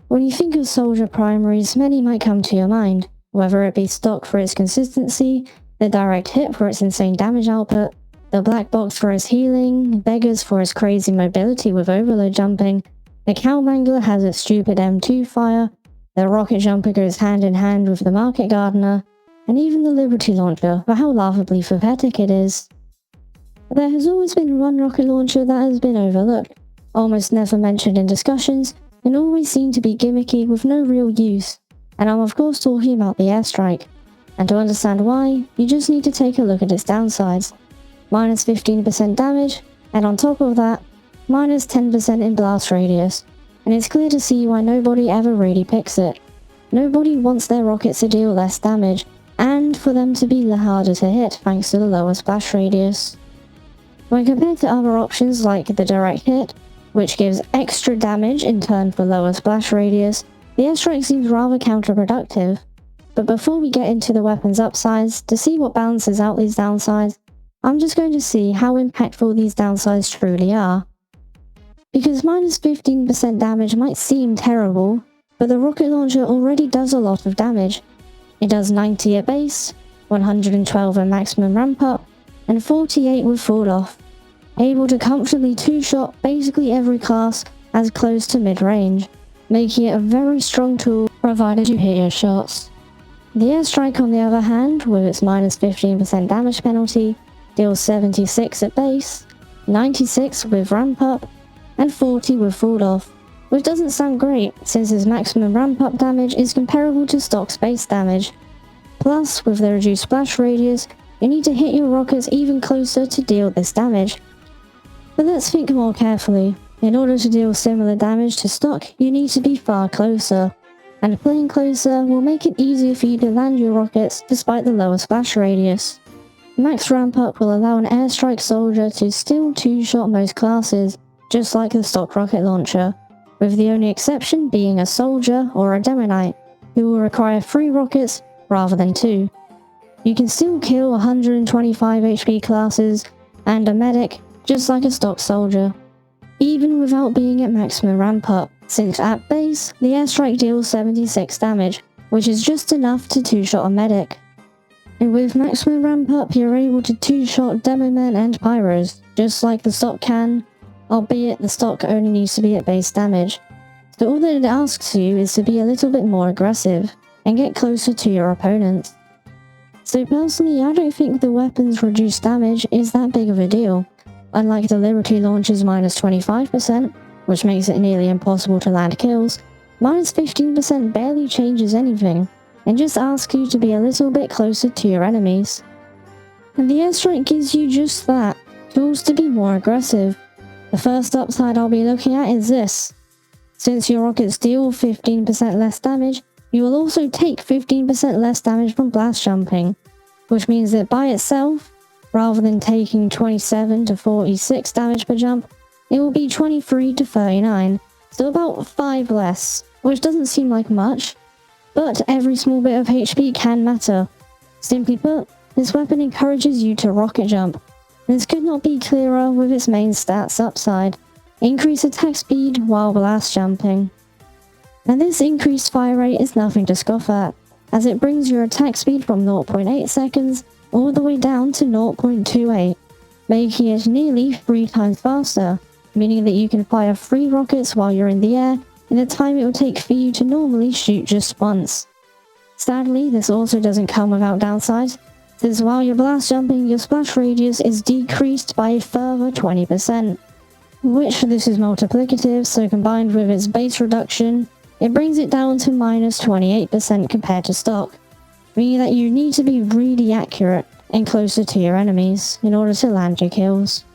When you think of soldier primaries, many might come to your mind, whether it be stock for its consistency, the direct hit for its insane damage output, the black box for its healing, beggars for its crazy mobility with overload jumping, the cowmangler has its stupid M2 fire, the rocket jumper goes hand in hand with the market gardener, and even the Liberty launcher for how laughably pathetic it is. There has always been one rocket launcher that has been overlooked, almost never mentioned in discussions, and always seemed to be gimmicky with no real use, and I'm of course talking about the Airstrike. And to understand why, you just need to take a look at its downsides. Minus 15% damage, and on top of that, minus 10% in blast radius, and it's clear to see why nobody ever really picks it. Nobody wants their rockets to deal less damage, and for them to be harder to hit thanks to the lower splash radius. When compared to other options like the direct hit, which gives extra damage in turn for lower splash radius, the Airstrike seems rather counterproductive. But before we get into the weapon's upsides, to see what balances out these downsides, I'm just going to see how impactful these downsides truly are. Because minus 15% damage might seem terrible, but the rocket launcher already does a lot of damage. It does 90 at base, 112 at maximum ramp up, and 48 with fall off, able to comfortably two-shot basically every class as close to mid-range, making it a very strong tool provided you hit your shots. The Airstrike on the other hand, with its minus 15% damage penalty, deals 76 at base, 96 with ramp up, and 40 with fall off, which doesn't sound great since its maximum ramp up damage is comparable to stock's base damage. Plus, with the reduced splash radius, you need to hit your rockets even closer to deal this damage. But let's think more carefully. In order to deal similar damage to stock, you need to be far closer, and playing closer will make it easier for you to land your rockets despite the lower splash radius. Max ramp up will allow an Airstrike soldier to still two-shot most classes, just like the stock rocket launcher, with the only exception being a soldier or a demonite, who will require 3 rockets rather than 2. You can still kill 125 HP classes and a medic just like a stock soldier, even without being at maximum ramp up, since at base, the Airstrike deals 76 damage, which is just enough to two-shot a medic. And with maximum ramp up, you're able to two-shot demo men and pyros, just like the stock can, albeit the stock only needs to be at base damage. So all that it asks you is to be a little bit more aggressive, and get closer to your opponents. So personally, I don't think the weapon's reduced damage is that big of a deal. Unlike the Liberty launcher's minus 25%, which makes it nearly impossible to land kills, minus 15% barely changes anything, and just asks you to be a little bit closer to your enemies. And the Airstrike gives you just that, tools to be more aggressive. The first upside I'll be looking at is this. Since your rockets deal 15% less damage, you will also take 15% less damage from blast jumping, which means that by itself, rather than taking 27 to 46 damage per jump, it will be 23 to 39, so about 5 less, which doesn't seem like much, but every small bit of HP can matter. Simply put, this weapon encourages you to rocket jump. This could not be clearer with its main stats upside, increase attack speed while blast jumping. And this increased fire rate is nothing to scoff at, as it brings your attack speed from 0.8 seconds all the way down to 0.28, making it nearly 3 times faster, meaning that you can fire 3 rockets while you're in the air in the time it would take for you to normally shoot just once. Sadly, this also doesn't come without downsides, since while you're blast jumping, your splash radius is decreased by a further 20%, which this is multiplicative, so combined with its base reduction, it brings it down to minus 28% compared to stock, meaning that you need to be really accurate and closer to your enemies in order to land your kills.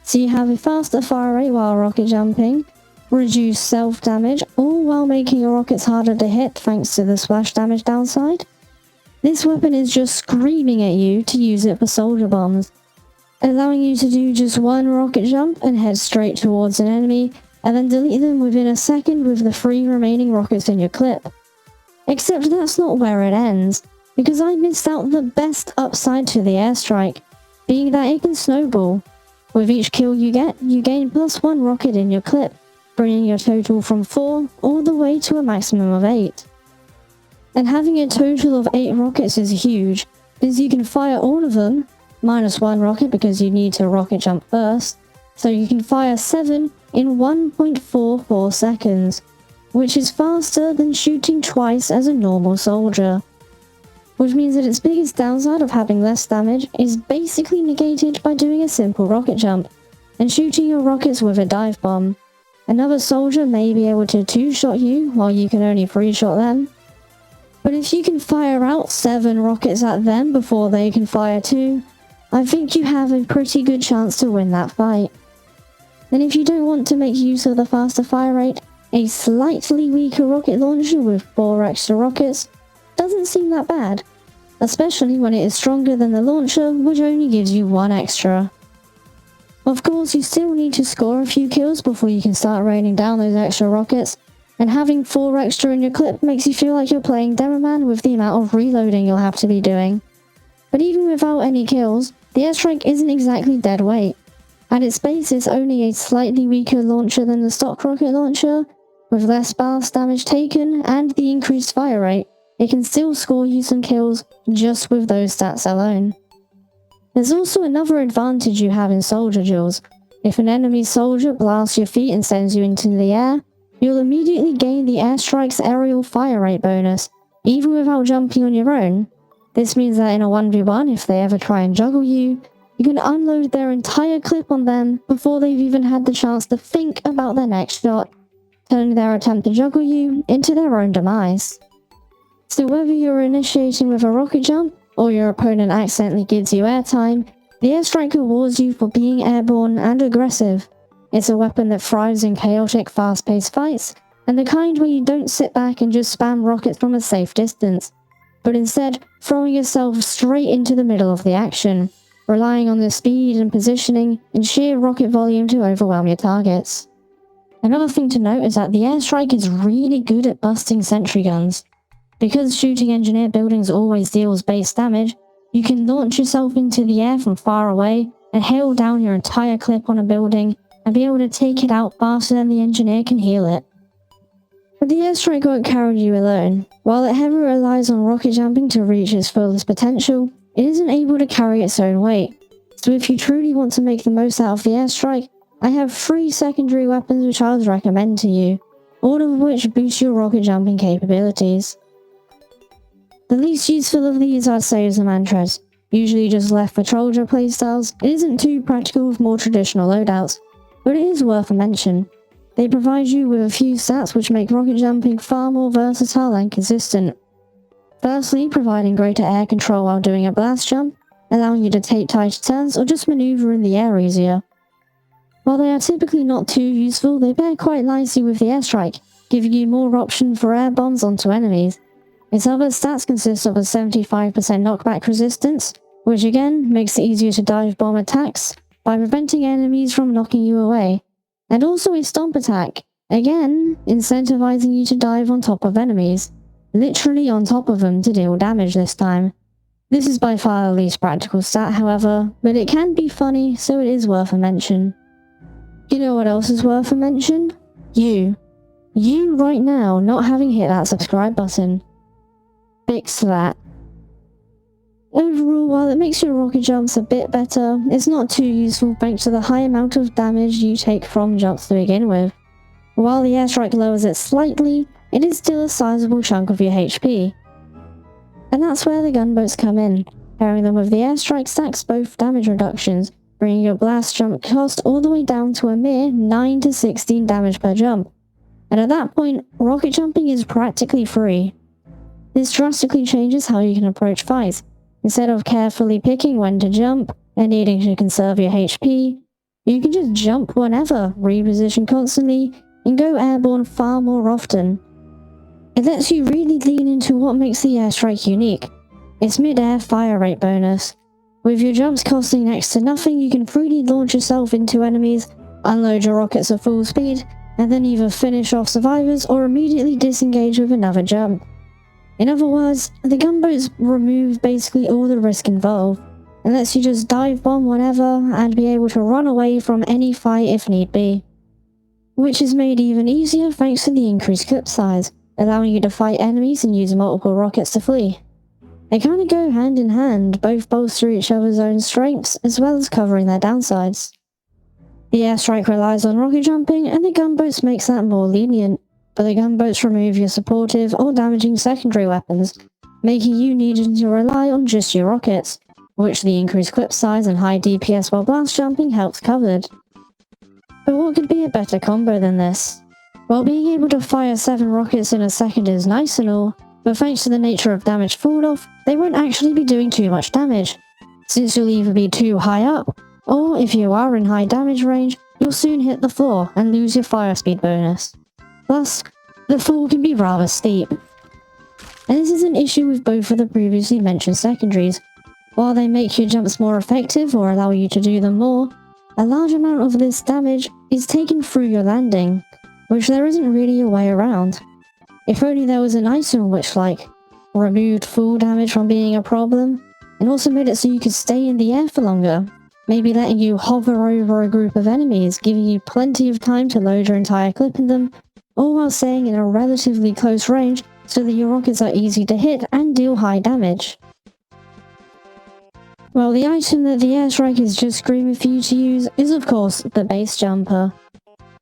So you have a faster fire rate while rocket jumping, reduced self-damage, all while making your rockets harder to hit thanks to the splash damage downside. This weapon is just screaming at you to use it for soldier bombs, allowing you to do just 1 rocket jump and head straight towards an enemy, and then delete them within a second with the 3 remaining rockets in your clip. Except that's not where it ends, because I missed out the best upside to the Airstrike, being that it can snowball. With each kill you get, you gain +1 rocket in your clip, bringing your total from 4 all the way to a maximum of 8. And having a total of 8 rockets is huge, because you can fire all of them, minus 1 rocket because you need to rocket jump first, so you can fire 7 in 1.44 seconds, which is faster than shooting twice as a normal soldier. Which means that its biggest downside of having less damage is basically negated by doing a simple rocket jump, and shooting your rockets with a dive bomb. Another soldier may be able to 2-shot you, while you can only 3-shot them. But if you can fire out 7 rockets at them before they can fire 2, I think you have a pretty good chance to win that fight. And if you don't want to make use of the faster fire rate, a slightly weaker rocket launcher with 4 extra rockets doesn't seem that bad, especially when it is stronger than the launcher, which only gives you 1 extra. Of course, you still need to score a few kills before you can start raining down those extra rockets, and having 4 extra in your clip makes you feel like you're playing Demoman with the amount of reloading you'll have to be doing. But even without any kills, the Airstrike isn't exactly dead weight. At its base, it's only a slightly weaker launcher than the stock rocket launcher. With less blast damage taken and the increased fire rate, it can still score you some kills just with those stats alone. There's also another advantage you have in soldier duels. If an enemy soldier blasts your feet and sends you into the air, you'll immediately gain the Airstrike's aerial fire rate bonus, even without jumping on your own. This means that in a 1v1, if they ever try and juggle you, you can unload their entire clip on them before they've even had the chance to think about their next shot, turning their attempt to juggle you into their own demise. So whether you're initiating with a rocket jump, or your opponent accidentally gives you airtime, the Airstrike rewards you for being airborne and aggressive. It's a weapon that thrives in chaotic, fast-paced fights, and the kind where you don't sit back and just spam rockets from a safe distance, but instead throwing yourself straight into the middle of the action, relying on the speed and positioning and sheer rocket volume to overwhelm your targets. Another thing to note is that the Airstrike is really good at busting sentry guns. Because shooting engineer buildings always deals base damage, you can launch yourself into the air from far away and hail down your entire clip on a building and be able to take it out faster than the engineer can heal it. But the Airstrike won't carry you alone. While it heavily relies on rocket jumping to reach its fullest potential, it isn't able to carry its own weight. So if you truly want to make the most out of the Airstrike, I have 3 secondary weapons which I would recommend to you, all of which boost your rocket jumping capabilities. The least useful of these I'd say is the Mantras, usually just left for soldier playstyles. It isn't too practical with more traditional loadouts, but it is worth a mention. They provide you with a few stats which make rocket jumping far more versatile and consistent. Firstly, providing greater air control while doing a blast jump, allowing you to take tighter turns or just maneuver in the air easier. While they are typically not too useful, they pair quite nicely with the Airstrike, giving you more option for air bombs onto enemies. Its other stats consist of a 75% knockback resistance, which again makes it easier to dive bomb attacks by preventing enemies from knocking you away, and also a stomp attack, again incentivizing you to dive on top of enemies, literally on top of them to deal damage this time. This is by far the least practical stat, however, but it can be funny, so it is worth a mention. You know what else is worth a mention? You right now not having hit that subscribe button. Fix that. Overall, while it makes your rocket jumps a bit better, it's not too useful thanks to the high amount of damage you take from jumps to begin with. While the Airstrike lowers it slightly, it is still a sizable chunk of your HP. And that's where the gunboats come in. Pairing them with the Airstrike stacks both damage reductions, bringing your blast jump cost all the way down to a mere 9 to 16 damage per jump. And at that point, rocket jumping is practically free. This drastically changes how you can approach fights. Instead of carefully picking when to jump and needing to conserve your HP, you can just jump whenever, reposition constantly, and go airborne far more often. It lets you really lean into what makes the Airstrike unique, its mid-air fire rate bonus. With your jumps costing next to nothing, you can freely launch yourself into enemies, unload your rockets at full speed, and then either finish off survivors or immediately disengage with another jump. In other words, the gunboats remove basically all the risk involved, and lets you just dive bomb whenever and be able to run away from any fight if need be. which is made even easier thanks to the increased clip size, allowing you to fight enemies and use multiple rockets to flee. They kinda go hand in hand, both bolster each other's own strengths as well as covering their downsides. The airstrike relies on rocket jumping, and the gunboats makes that more lenient, but the gunboats remove your supportive or damaging secondary weapons, making you needing to rely on just your rockets, which the increased clip size and high DPS while blast jumping helps covered. But what could be a better combo than this? While being able to fire 7 rockets in a second is nice and all, but thanks to the nature of damage fall off, they won't actually be doing too much damage, since you'll either be too high up, or if you are in high damage range, you'll soon hit the floor and lose your fire speed bonus. Plus, the fall can be rather steep. And this is an issue with both of the previously mentioned secondaries. While they make your jumps more effective or allow you to do them more, a large amount of this damage is taken through your landing, which there isn't really a way around. If only there was an item which removed full damage from being a problem, and also made it so you could stay in the air for longer, maybe letting you hover over a group of enemies, giving you plenty of time to load your entire clip in them, all while staying in a relatively close range so that your rockets are easy to hit and deal high damage. Well, the item that the airstrike is just screaming for you to use is of course the base jumper.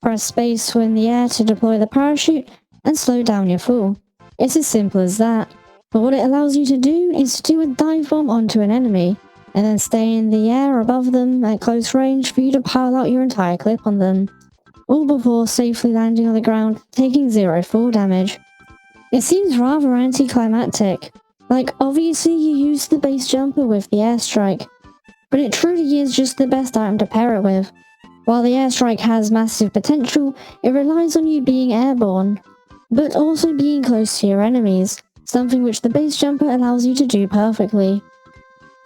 Press space when in the air to deploy the parachute and slow down your fall. It's as simple as that, but what it allows you to do is to do a dive bomb onto an enemy, and then stay in the air above them at close range for you to pile out your entire clip on them, all before safely landing on the ground, taking 0 fall damage. It seems rather anticlimactic. Obviously you use the base jumper with the airstrike, but it truly is just the best item to pair it with. While the airstrike has massive potential, it relies on you being airborne, but also being close to your enemies, something which the base jumper allows you to do perfectly.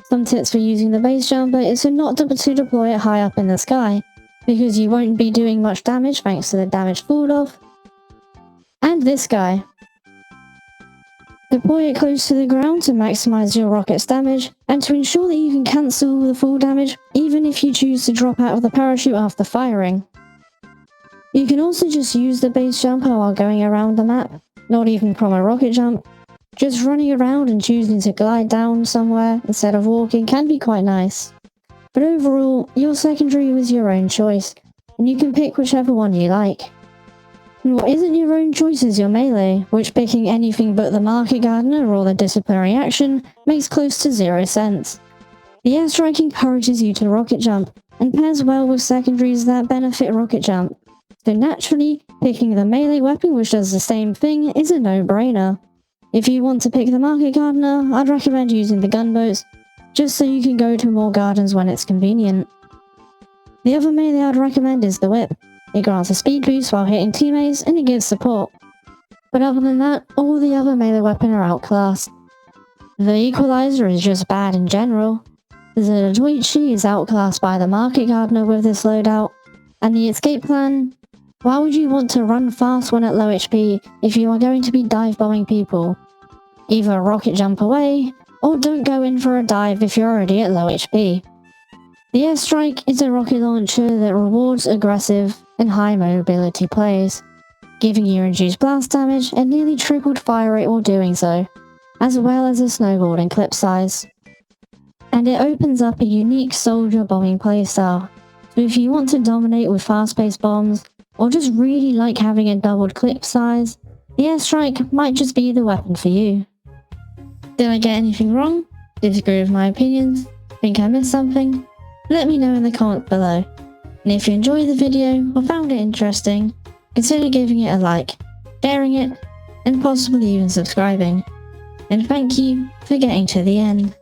Some tips for using the base jumper is to deploy it high up in the sky, because you won't be doing much damage thanks to the damage fall off. And this guy. Deploy it close to the ground to maximize your rocket's damage, and to ensure that you can cancel the fall damage even if you choose to drop out of the parachute after firing. You can also just use the base jumper while going around the map, not even from a rocket jump. Just running around and choosing to glide down somewhere instead of walking can be quite nice. But overall, your secondary was your own choice, and you can pick whichever one you like. And what isn't your own choice is your melee, which picking anything but the Market Gardener or the Disciplinary Action makes close to 0 sense. The airstrike encourages you to rocket jump, and pairs well with secondaries that benefit rocket jump, so naturally, picking the melee weapon which does the same thing is a no-brainer. If you want to pick the Market Gardener, I'd recommend using the gunboats, just so you can go to more gardens when it's convenient. The other melee I'd recommend is the whip. It grants a speed boost while hitting teammates, and it gives support. But other than that, all the other melee weapons are outclassed. The equalizer is just bad in general. The Doichi is outclassed by the Market Gardener with this loadout, and the escape plan. Why would you want to run fast when at low HP if you are going to be dive bombing people? Either rocket jump away, or don't go in for a dive if you're already at low HP. The airstrike is a rocket launcher that rewards aggressive and high mobility plays, giving you reduced blast damage and nearly tripled fire rate while doing so, as well as a snowballing clip size. And it opens up a unique soldier bombing playstyle, so if you want to dominate with fast-paced bombs, or just really like having a doubled clip size, the airstrike might just be the weapon for you. Did I get anything wrong? Disagree with my opinions? Think I missed something? Let me know in the comments below. And if you enjoyed the video or found it interesting, consider giving it a like, sharing it, and possibly even subscribing. And thank you for getting to the end.